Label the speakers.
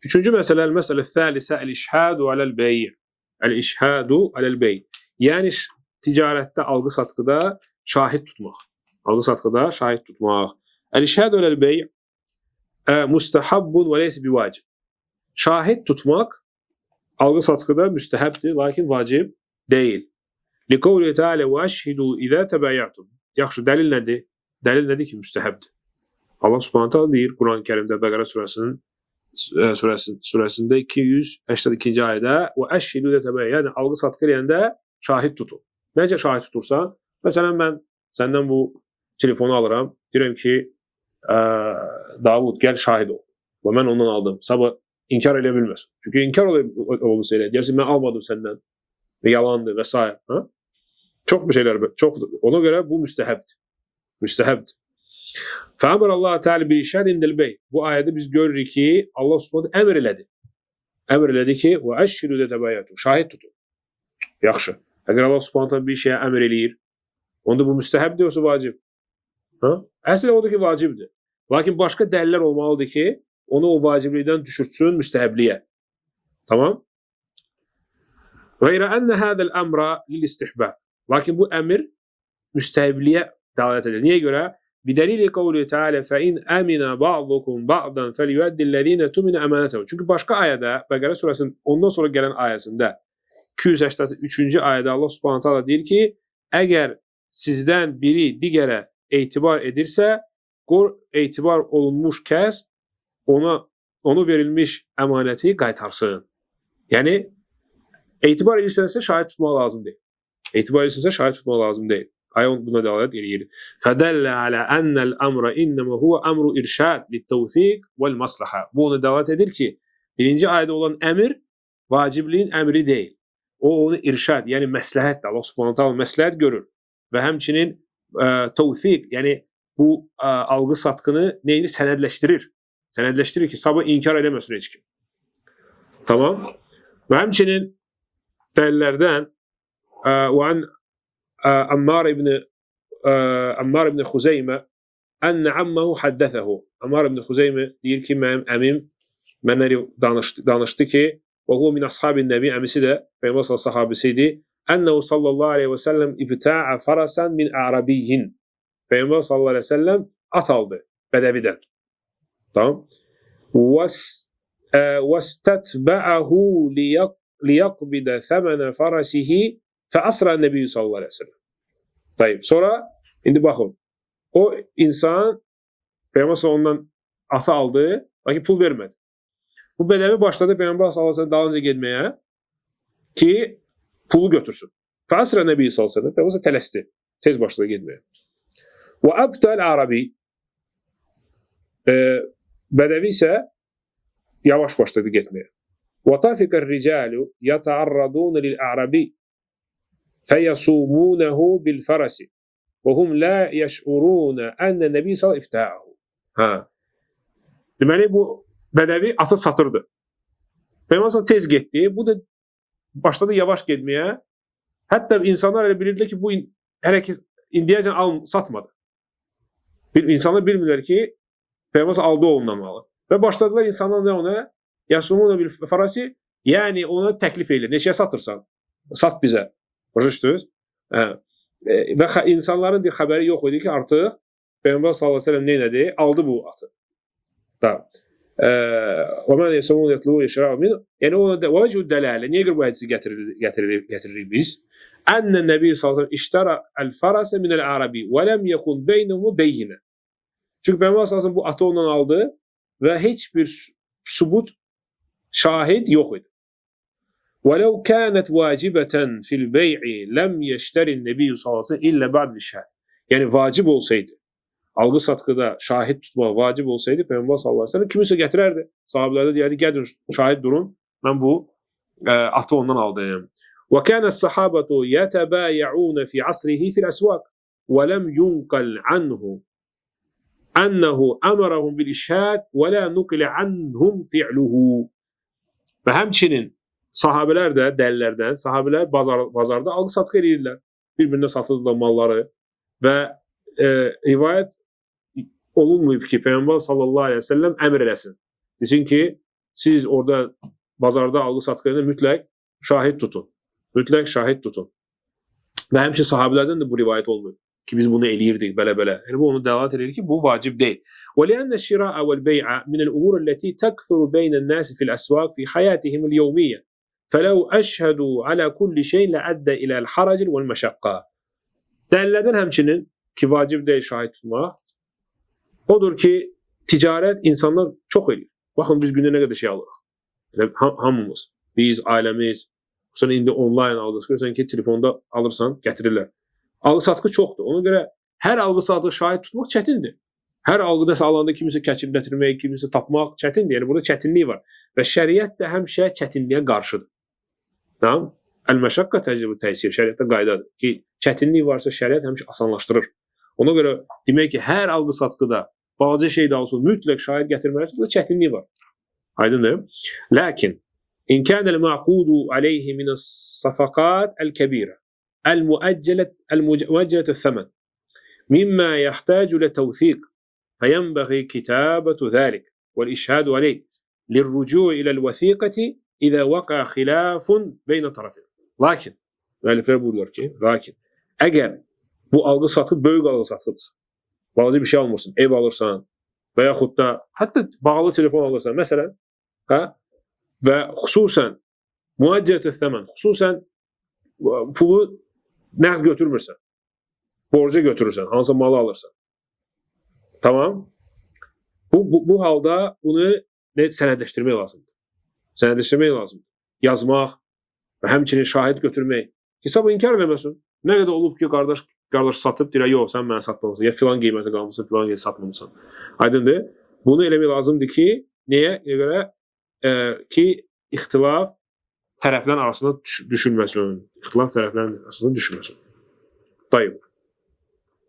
Speaker 1: Üçüncü məsələ, məsələ thalisə el-işhadu aləl-bey'. El-işhadu aləl-bey'. Yəni ticarətdə, alqı-satqıda şahid tutmaq. Alqı-satqıda şahid tutmaq. El-işhadu aləl-bey' mustahabbun və leysə bivacib. Şahid tutmaq alqı-satqıda müstəhəbdir, lakin vacib deyil. Liqavli Teala və əşhidu izə təbəyyətum. Yaxşı, dəlil nədir? Dəlil nədir ki, müstəhəbdir? Allah Subhanahu taala deyir Quran-ı Kərimdə Bəqərə surəsində 282-ci ayədə və əşhidu izə təbəyyətum. Yəni alqı-satqı edəndə şahid tutun. Necə şahid tutursan? Məsələn, mən səndən bu telefonu alıram, deyirəm ki, Davud, gəl şahid ol. Və mən ondan aldım. Sabah inkar edə bilməsin. Çünki inkar olursa elə, deyərsin, mən almadım səndən və yalandır və s. Çox bir şeylər, çoxdur. Ona görə bu müstəhəbdir. Müstəhəbdir. Fəəmr Allah Teala bir işhad indəl bey. Bu ayədə biz görürük ki, Allah Subhanahu əmr elədi. Əmr elədi ki, və əşhidu izə təbəyyətum. Şahid tutun. Yaxşı. Əgər Allah Subhanahu bir şeyə əmr eləyir, onda bu müstəhəbdir yoxsa vacib? Əsl odur ki, vacibdir. Lakin başqa dəlillər olmalıdır ki, onu o vaciblikdən düşürtsün müstəhəbliyə. Tamam? Qeyrə ənə hədəl əmra lil-istihbab. Lakin bu əmr müstəhəbliyə dəlalət edir. Niyə görə? Bidəlili qavli Teala fəin əminə ba'dukum ba'dan fəliyuəddillədinə tuminə əmənətəhu. Çünki başqa ayədə, Bəqərə surəsinin ondan sonra gələn ayəsində 283-cü ayədə Allah Subhanahu taala deyir ki, əgər sizdən biri digərə etibar edirsə, etibar olunmuş kəs onu verilmiş əmanəti qaytarsın. Yəni, etibar edirsənsə şahid tutmaq lazım deyil. Etibar edirsənsə şahid tutmaq lazım deyil. Ayə buna dəlalət edir. Fədəllə alə ənəl əmrə innəmə huvə əmru irşad lit-təvfiq vəl-maslahə. Bu onu dəlalət edir ki, birinci ayədə olan əmr vacibliyin əmri deyil. O onu irşad, yəni məsləhətdir. Allah Subhanahu taala məsləhət görür və həmçinin təvfiq, yəni bu alqı-satqını neyini sənədləşdirir. Sənədləşdirir ki, sabah inkar eləməsin heç kim. Tamam. Və həmçinin dəlillərdən Ammar ibn Xuzeymə ənə əmməhu həddəthəhu. Ammar ibn Xuzeymə deyir ki, mənim əmim mənə danışdı ki, və o min ashabin nəbi, əmisi də Peyğəmbər sahabisi idi. Ənəhu sallallahu aleyhi və səlləm ibta'a farasan min ərabiyyin. Peyğəmbər sallallahu aleyhi və səlləm at aldı bədəvidən. Tamam. وَاسْتَتْبَعَهُ لِيَقْبِدَ ثَمَنَ فَرَسِهِ فَأَسْرَى النَّبِيُّ sallallahu aleyhi ve sellem. Tayyip. Sonra, indi baxın, o insan, Peyğəmbər ondan atı aldı, lakin pul vermədi. Bu bədəvi başladı Peyğəmbər sallallahu aleyhi ve sellem dalınca getməyə ki, pulu götürsün. فَأَسْرَى النَّبِيُّ sallallahu aleyhi ve sellem. Peyğəmbər tələsdi, tez başladı getməyə. وَأَبْتَ الْعَرَبِي Bədəvi isə yavaş başladı getməyə. وَطَفِقَ الرِّجَالُ يَتَعَرَّضُونَ لِلْأَعْرَبِي فَيَصُومُونَهُ بِالْفَرَسِ وَهُمْ لَا يَشْعُرُونَ أَنَّ النَّبِيَّ صَلَّى اِفْتَاءَهُ. Deməli, bu bədəvi atı satırdı. Peyğəmbər tez getdi. Bu da başladı yavaş getməyə. Hətta insanlar elə bilirdilər ki, bu hələ ki indiyəcən satmadı. İnsanlar bilmirlər ki, Peyğəmbər aldı ondan malı. Və başladılar insanlar nə ona? Yasumuna bil farasi, yəni ona təklif edir. Neçəyə satırsan? Sat bizə. Başa düşdünüz? Və insanların xəbəri yox idi ki, artıq Peyğəmbər sallallahu əleyhi və səlləm nə etdi? Aldı bu atı. Tamam. Və mən yasumuna yatlu yəşra'u min. Yəni ona da vəcud dələlə. Niyə görə bu hədisi gətiririk biz? Ənnə Nəbi sallallahu əleyhi və səlləm iştara el-farasa min el-arabi və lem yekun beynəhum beyyinə. Çünki Peyğəmbər sallallahu bu atı ondan aldı və heç bir sübut şahid yox idi. وَلَوْ كَانَتْ وَاجِبَةً فِي الْبَيْعِ لَمْ يَشْتَرِ النَّبِيُّ sallallahu illə ba'd şəhər. Yəni vacib olsaydı, alqı-satqıda şahid tutmaq vacib olsaydı, Peyğəmbər sallallahu əleyhi və səlləm kimisə gətirərdi. Sahabelər də deyərdi, gəlin şahid durun, mən bu atı ondan aldım. وَكَانَ الصَّحَابَةُ يَتَبَايَعُونَ فِي عَصْرِهِ فِي الْأَسْوَاقِ وَلَمْ يُنْقَلْ عَنْهُ أَنَّهُ أَمَرَهُمْ بِالْإِشْهَادِ وَلَا نُقِلَ عَنْهُمْ فِعْلُهُ. Və həmçinin sahabelər də dəlillərdən, sahabelər bazarda alqı-satqı edirlər. Bir-birinə satırdılar malları və rivayət olunmayıb ki, Peyğəmbər sallallahu aleyhi və səlləm əmr eləsin. Desin ki, siz orada bazarda algı-satqıda mütləq şahid tutun. Mütləq şahid tutun. Və həmişə sahabelərdən də bu rivayət olmuyor ki biz bunu eləyirdik belə-belə. Yəni bu onu dəlalət edir ki bu vacib deyil. وَلِأَنَّ الشِّرَاءَ وَالْبَيْعَ مِنَ الْأُمُورِ الَّتِي تَكْثُرُ بَيْنَ النَّاسِ فِي الْأَسْوَاقِ فِي حَيَاتِهِمُ الْيَوْمِيَّةِ فَلَوْ أَشْهَدُوا عَلَى كُلِّ شَيْءٍ لَأَدَّى إِلَى الْحَرَجِ وَالْمَشَقَّةِ. Dəlillərdən həmçinin ki vacib deyil şahid tutmaq odur ki ticarət insanlar çox eləyir. Baxın biz gündə nə qədər şey alırıq. Hamımız, biz, ailəmiz, sonra indi onlayn alırıq. Görürsən ki telefonda alırsan, gətirirlər. Algı-satqı çoxdur. Ona görə hər algı-satqı şahid tutmaq çətindir. Hər algıda alanda kimisə keçib gətirmək, kimisə tapmaq çətindir. Yəni burada çətinlik var. Və şəriət də həmişə çətinliyə qarşıdır. Tamam? Əl-məşəqqə təcrübə təsir şəriətdə qaydadır ki, çətinlik varsa şəriət həmişə asanlaşdırır. Ona görə demək ki, hər algı-satqıda balaca şey də olsun, mütləq şahid gətirməlisən, burada çətinlik var. Aydındır? Lakin in kana al-ma'qudu alayhi min as-safaqat al-kabira al-mu'ajjalat ath-thaman mimma yahtaju ila tawthiq fayanbaghi kitabatu dhalik wal-ishhadu alayhi lirruju' ila al-wathiqati idha waqa'a khilafun bayna tarafin. Lakin müəlliflər buyururlar ki, əgər bu algı-satqı böyük algı-satqıdırsa, balaca bir şey almırsan, ev alırsan və yaxud da hətta bağlı telefon alırsan, məsələn, və xüsusən muəccələt əth-thəmən, xüsusən pulu nəqd götürmürsən, borca götürürsən, hansısa malı alırsan. Tamam? Bu halda bunu sənədləşdirmək lazımdır. Sənədləşdirmək lazımdır. Yazmaq və həmçinin şahid götürmək. Hesabı inkar eləməsin. Nə qədər olub ki, qardaş satıb, deyir, yox, sən mənə satmamışsan, ya filan qiymətə qalmışsan, filan qiymətə satmamışsan. Aydındır? Bunu eləmək lazımdır ki, nəyə görə? Ki, ixtilaf tərəflərin arasında düşülməsin. İxtilaf tərəflərin arasında düşülməsin. Tayyib.